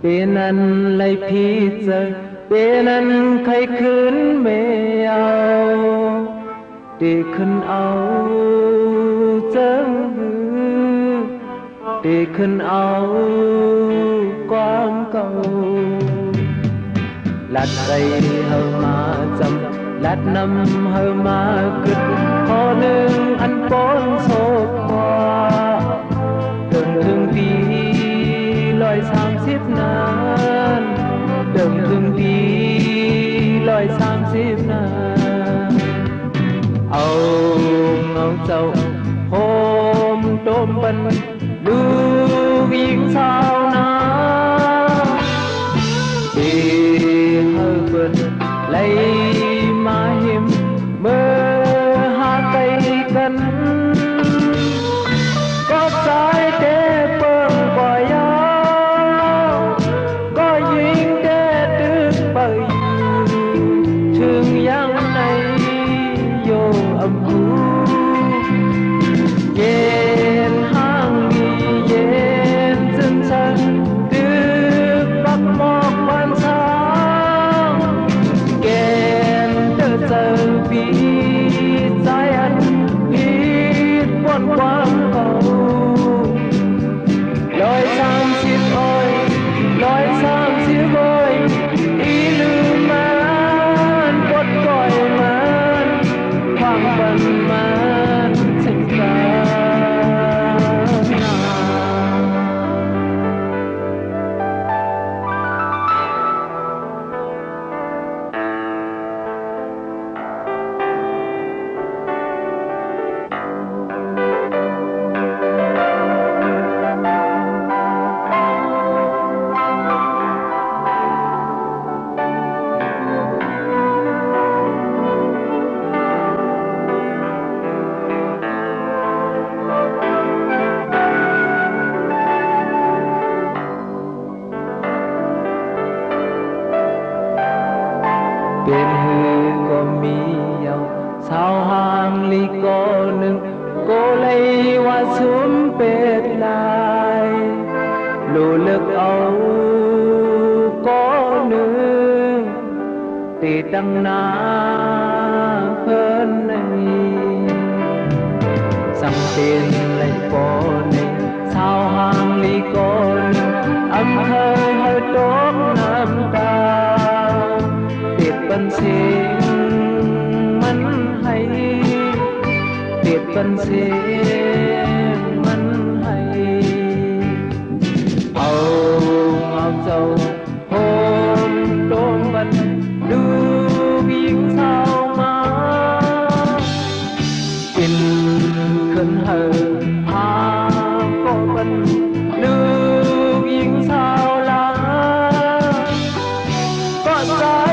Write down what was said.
bên ăn lấy pizza bên ăn khay khấn mê ao để khấn áo chân để khấn áo quang cầu lát đây hơ mà chậm lát năm hơ mà cứt khó nương ăn bón sốt hoa đừng thương tí loài sam xếp nan đừng thương tí loài sam xếp nan ông châu hôm tôm bần lưu yên sao na đi hơi vượt lấy má hiểm mơ hát tay cân có trái để bơm quả áo có duyên để được bởi trường giang này vô âm u yên hang đi yên chân chân được bắt một quan sáng kèn đỡ giờ vì trái ăn ít quan quang cầu lối sang xiết ơi lối sang xiết ơi ý lưu man quất còi man hoàng bần man sinh ra bên hư có mi dầu sao hàng ly có nâng cô lấy hoa xuống bệt lại lù lực âu có nương tì đăng na hơn này sang tiền lấy có này sao hàng ly có nâng âm hơi hơi tốt nam cao tiệt bần sinh mắn hay tiệt bần sinh mắn hay ông dâu hôm đôn bần đưa biếng sao mà in khấn hờ ha có bần đưa biếng sao lá có sao